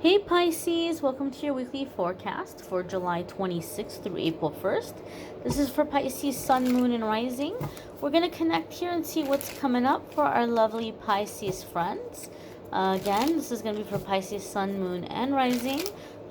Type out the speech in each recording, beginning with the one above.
Hey Pisces, welcome to your weekly forecast for July 26th through April 1st. This is for Pisces, Sun, Moon, and Rising. We're going to connect here and see what's coming up for our lovely Pisces friends. Again, this is going to be for Pisces, Sun, Moon, and Rising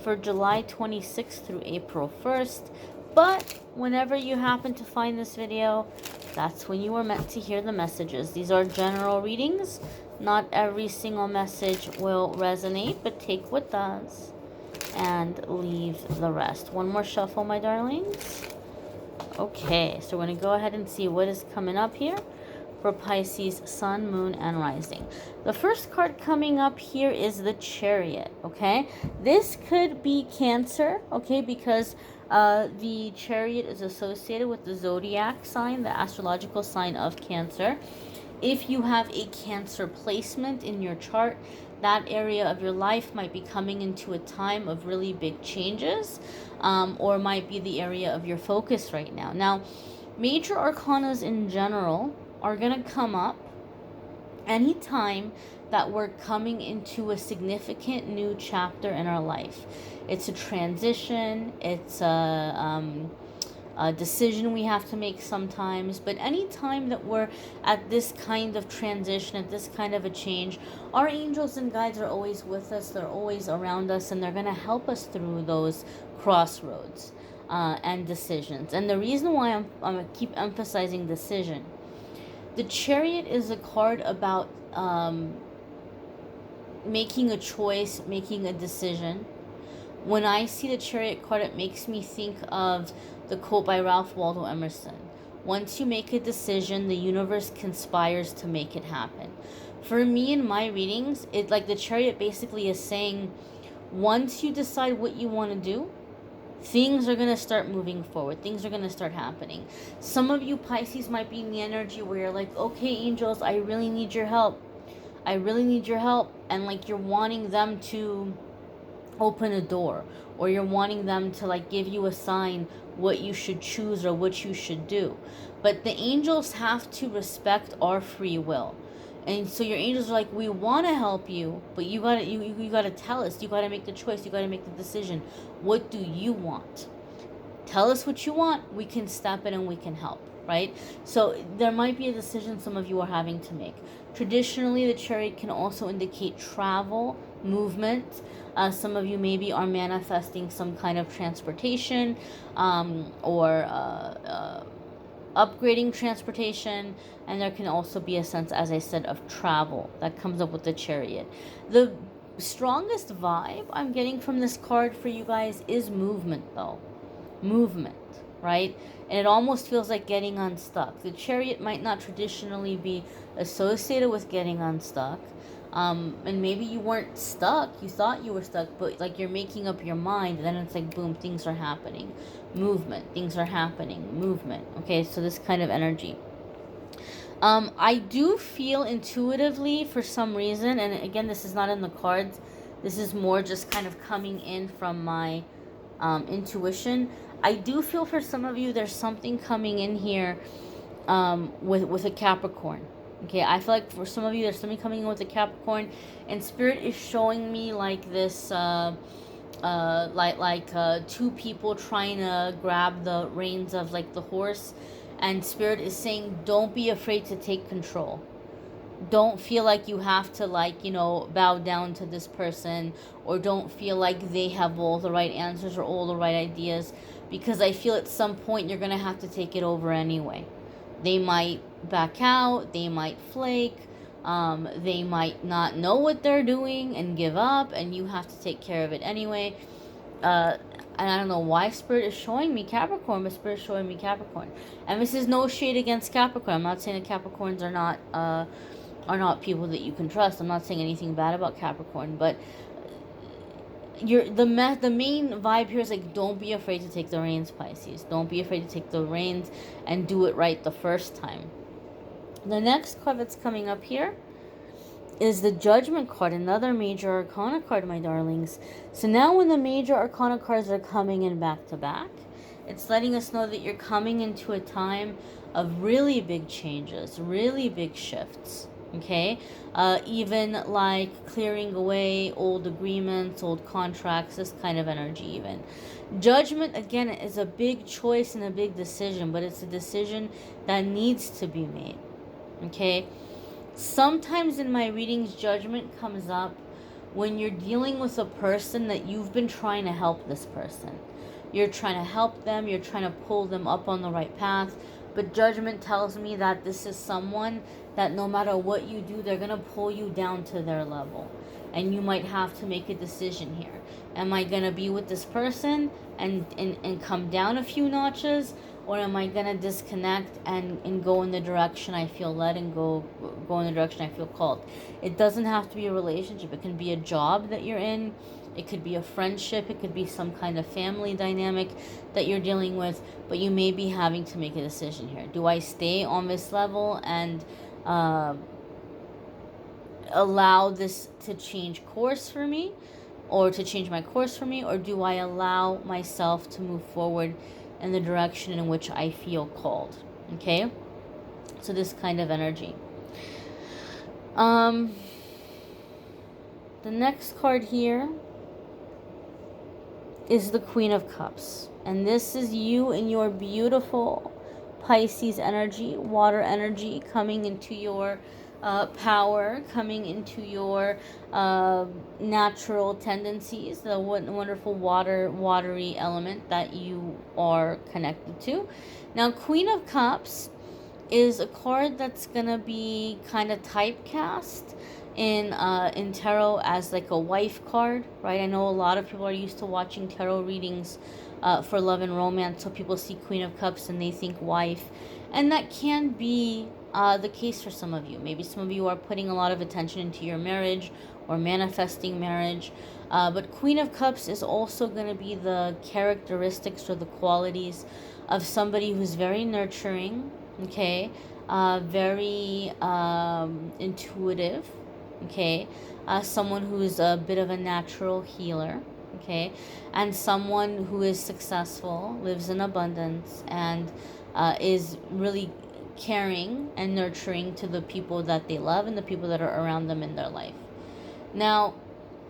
for July 26th through April 1st. But whenever you happen to find this video, that's when you were meant to hear the messages. These are general readings. Not every single message will resonate, but take what does and leave the rest. One more shuffle, my darlings. Okay, so we're going to go ahead and see what is coming up here for Pisces, Sun, Moon, and Rising. The first card coming up here is the Chariot, okay? This could be Cancer, okay, because the Chariot is associated with the zodiac sign, the astrological sign of Cancer. If you have a Cancer placement in your chart, that area of your life might be coming into a time of really big changes, or might be the area of your focus right now. Now, major arcanas in general are going to come up anytime that we're coming into a significant new chapter in our life. It's a transition, it's a decision we have to make sometimes, but any time that we're at this kind of transition, at this kind of a change, our angels and guides are always with us, they're always around us, and they're going to help us through those crossroads and decisions. And the reason why I'm going to keep emphasizing decision, the Chariot is a card about making a choice, making a decision. When I see the Chariot card, it makes me think of the quote by Ralph Waldo Emerson. Once you make a decision, the universe conspires to make it happen. For me, in my readings, it like the Chariot basically is saying, once you decide what you want to do, things are going to start moving forward. Things are going to start happening. Some of you Pisces might be in the energy where you're like, okay, angels, I really need your help. I really need your help. And like you're wanting them to open a door, or you're wanting them to like give you a sign what you should choose or what you should do. But the angels have to respect our free will. And so your angels are like, we want to help you, but you gotta tell us, you gotta make the choice, you gotta make the decision. What do you want? Tell us what you want, we can step in and we can help, right? So there might be a decision some of you are having to make. Traditionally, the Chariot can also indicate travel, movement. Some of you maybe are manifesting some kind of transportation, or upgrading transportation, and there can also be a sense, as I said, of travel that comes up with the Chariot. The strongest vibe I'm getting from this card for you guys is movement, though. Movement, right? And it almost feels like getting unstuck. The Chariot might not traditionally be associated with getting unstuck. And maybe you weren't stuck, you thought you were stuck, but like you're making up your mind, and then it's like, boom, things are happening. Movement, things are happening, movement. Okay, so this kind of energy. I do feel intuitively for some reason, and again, this is not in the cards, this is more just kind of coming in from my intuition. I do feel for some of you there's something coming in here with a Capricorn. Okay, I feel like for some of you there's something coming in with a Capricorn, and Spirit is showing me like this two people trying to grab the reins of like the horse, and Spirit is saying, don't be afraid to take control. Don't feel like you have to bow down to this person, or don't feel like they have all the right answers or all the right ideas, because I feel at some point you're going to have to take it over anyway. They might back out, they might flake, they might not know what they're doing and give up, and you have to take care of it anyway. And I don't know why Spirit is showing me Capricorn, but Spirit is showing me Capricorn. And this is no shade against Capricorn. I'm not saying that Capricorns are not people that you can trust. I'm not saying anything bad about Capricorn, but the main vibe here is like, don't be afraid to take the reins, Pisces. Don't be afraid to take the reins and do it right the first time. The next card that's coming up here is the Judgment card, another major arcana card, my darlings. So now when the major arcana cards are coming in back to back, it's letting us know that you're coming into a time of really big changes, really big shifts. Okay, even like clearing away old agreements, old contracts, this kind of energy. Even Judgment, again, is a big choice and a big decision, but it's a decision that needs to be made. Okay, sometimes in my readings, judgment comes up when you're dealing with a person that you've been trying to help. This person, you're trying to help them, you're trying to pull them up on the right path, but judgment tells me that this is someone that no matter what you do, they're going to pull you down to their level. And you might have to make a decision here. Am I going to be with this person and come down a few notches? Or am I going to disconnect and go in the direction I feel led and go in the direction I feel called? It doesn't have to be a relationship. It can be a job that you're in. It could be a friendship. It could be some kind of family dynamic that you're dealing with. But you may be having to make a decision here. Do I stay on this level and allow this to change course for me, or to change my course for me, or do I allow myself to move forward in the direction in which I feel called? Okay, so this kind of energy. The next card here is the Queen of Cups, and this is you and your beautiful Pisces energy, water energy, coming into your power, coming into your natural tendencies, the wonderful watery element that you are connected to. Now, Queen of Cups is a card that's gonna be kind of typecast in tarot as like a wife card, right? I know a lot of people are used to watching tarot readings for love and romance, so people see Queen of Cups and they think wife, and that can be the case for some of you. Maybe some of you are putting a lot of attention into your marriage or manifesting marriage, but Queen of Cups is also going to be the characteristics or the qualities of somebody who's very nurturing, okay, very intuitive, okay, someone who is a bit of a natural healer, okay, and someone who is successful, lives in abundance, and is really caring and nurturing to the people that they love and the people that are around them in their life. Now,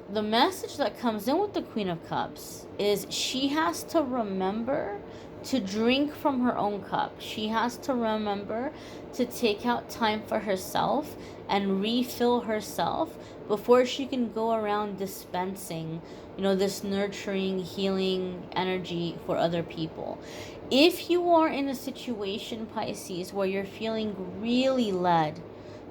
the message that comes in with the Queen of Cups is she has to remember to drink from her own cup. She has to remember to take out time for herself and refill herself before she can go around dispensing, this nurturing, healing energy for other people. If you are in a situation, Pisces, where you're feeling really led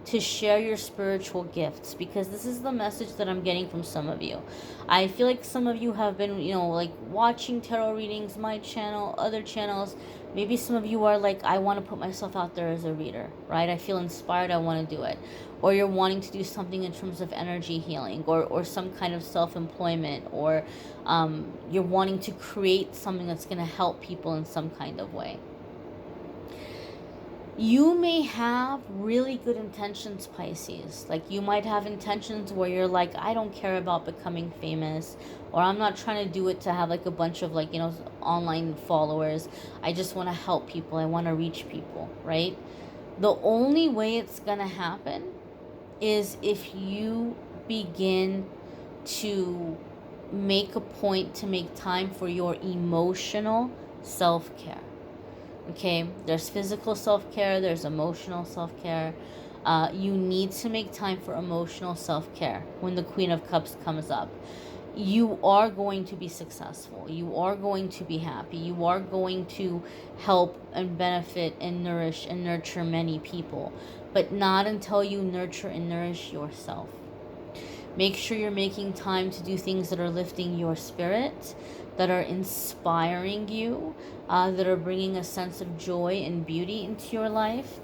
to share your spiritual gifts, because this is the message that I'm getting from some of you. I feel like some of you have been, like watching tarot readings, my channel, other channels. Maybe some of you are like, I want to put myself out there as a reader, right? I feel inspired, I want to do it. Or you're wanting to do something in terms of energy healing, or some kind of self-employment, or you're wanting to create something that's going to help people in some kind of way. You may have really good intentions, Pisces. Like, you might have intentions where you're like, I don't care about becoming famous, or I'm not trying to do it to have like a bunch of like, online followers. I just want to help people. I want to reach people, right? The only way it's going to happen is if you begin to make a point to make time for your emotional self-care. Okay, there's physical self-care, there's emotional self-care. You need to make time for emotional self-care when the Queen of Cups comes up. You are going to be successful. You are going to be happy. You are going to help and benefit and nourish and nurture many people, but not until you nurture and nourish yourself. Make sure you're making time to do things that are lifting your spirit, that are inspiring you, that are bringing a sense of joy and beauty into your life.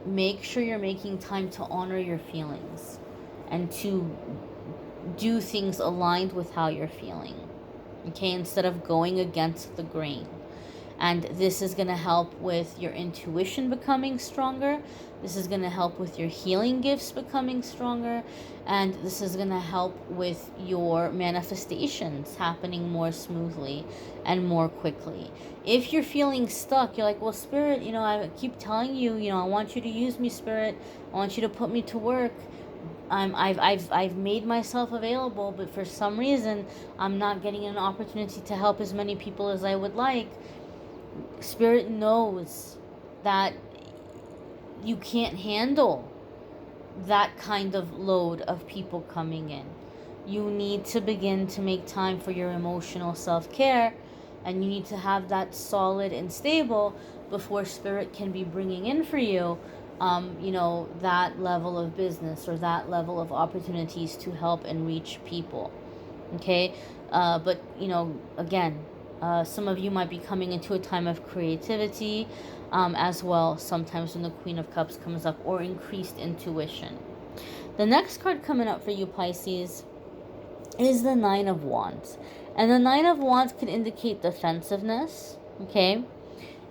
Make sure you're making time to honor your feelings and to do things aligned with how you're feeling, okay, instead of going against the grain. And this is going to help with your intuition becoming stronger. This is going to help with your healing gifts becoming stronger. And this is going to help with your manifestations happening more smoothly and more quickly. If you're feeling stuck, you're like, well, Spirit, I keep telling you, I want you to use me, Spirit. I want you to put me to work. I've made myself available, but for some reason, I'm not getting an opportunity to help as many people as I would like. Spirit knows that you can't handle that kind of load of people coming in. You need to begin to make time for your emotional self-care, and you need to have that solid and stable before Spirit can be bringing in for you that level of business or that level of opportunities to help and reach people. Okay? But again, some of you might be coming into a time of creativity as well, sometimes when the Queen of Cups comes up, or increased intuition. The next card coming up for you, Pisces, is the Nine of Wands. And the Nine of Wands can indicate defensiveness, okay?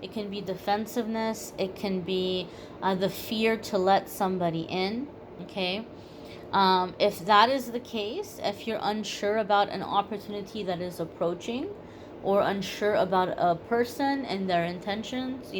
It can be defensiveness. It can be the fear to let somebody in, okay? If that is the case, if you're unsure about an opportunity that is approaching, or unsure about a person and their intentions,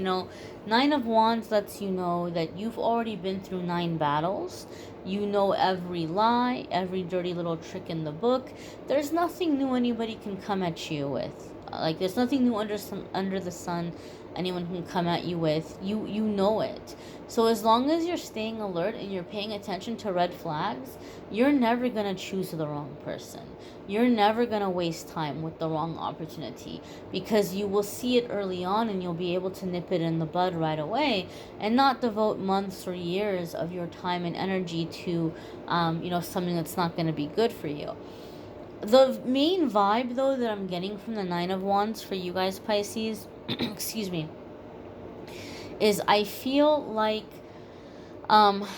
Nine of Wands lets you know that you've already been through 9 battles. You know every lie, every dirty little trick in the book. There's nothing new anybody can come at you with. There's nothing new under the sun anyone can come at you with. You know it. So as long as you're staying alert and you're paying attention to red flags, you're never going to choose the wrong person. You're never going to waste time with the wrong opportunity, because you will see it early on and you'll be able to nip it in the bud right away, and not devote months or years of your time and energy to something that's not going to be good for you. The main vibe, though, that I'm getting from the Nine of Wands for you guys, Pisces, excuse me, is I feel like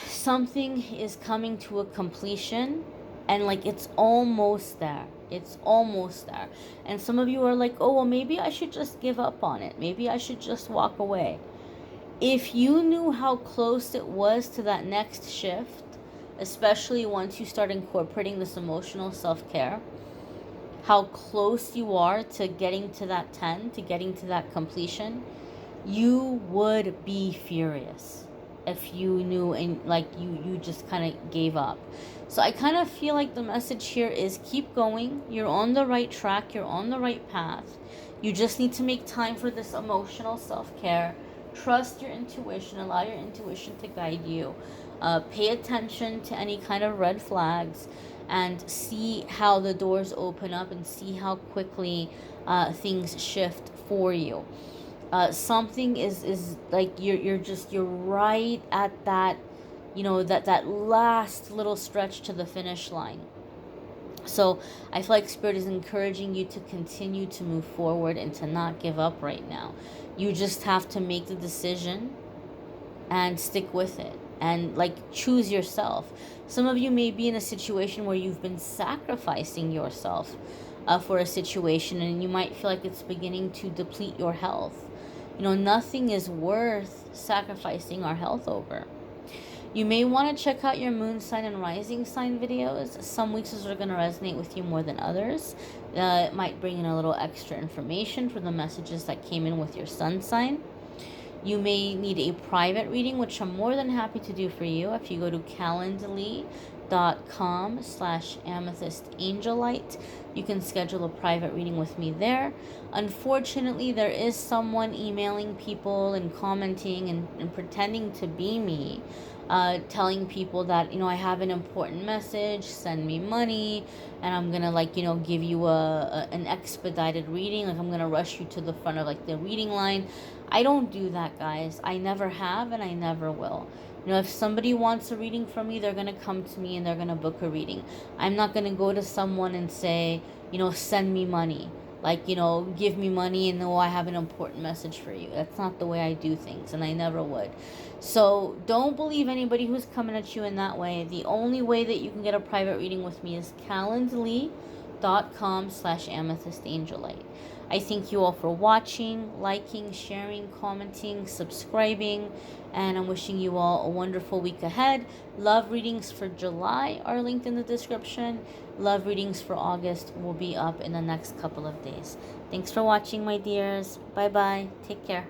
something is coming to a completion, and it's almost there. It's almost there. And some of you are like, oh, well, maybe I should just give up on it. Maybe I should just walk away. If you knew how close it was to that next shift, especially once you start incorporating this emotional self-care, how close you are to getting to that 10, to getting to that completion, you would be furious if you knew and you just kind of gave up. So I kind of feel like the message here is keep going. You're on the right track. You're on the right path. You just need to make time for this emotional self-care. Trust your intuition. Allow your intuition to guide you. Pay attention to any kind of red flags, and see how the doors open up, and see how quickly things shift for you. Something is like you're right at that, that last little stretch to the finish line. So I feel like Spirit is encouraging you to continue to move forward and to not give up right now. You just have to make the decision and stick with it, and choose yourself. Some of you may be in a situation where you've been sacrificing yourself for a situation, and you might feel like it's beginning to deplete your health. Nothing is worth sacrificing our health over. You may want to check out your moon sign and rising sign videos. Some weeks are going to resonate with you more than others. It might bring in a little extra information for the messages that came in with your sun sign. You may need a private reading, which I'm more than happy to do for you. If you go to calendly.com/amethystangelite, you can schedule a private reading with me there. Unfortunately, there is someone emailing people and commenting and pretending to be me, telling people that, I have an important message, send me money, and I'm gonna give you an expedited reading, I'm gonna rush you to the front of the reading line. I don't do that, guys. I never have, and I never will. If somebody wants a reading from me, they're gonna come to me and they're gonna book a reading. I'm not gonna go to someone and say, send me money, give me money and I have an important message for you. That's not the way I do things, and I never would. So don't believe anybody who's coming at you in that way. The only way that you can get a private reading with me is calendly.com/amethystangelite. I thank you all for watching, liking, sharing, commenting, subscribing, and I'm wishing you all a wonderful week ahead. Love readings for July are linked in the description. Love readings for August will be up in the next couple of days. Thanks for watching, my dears. Bye bye. Take care.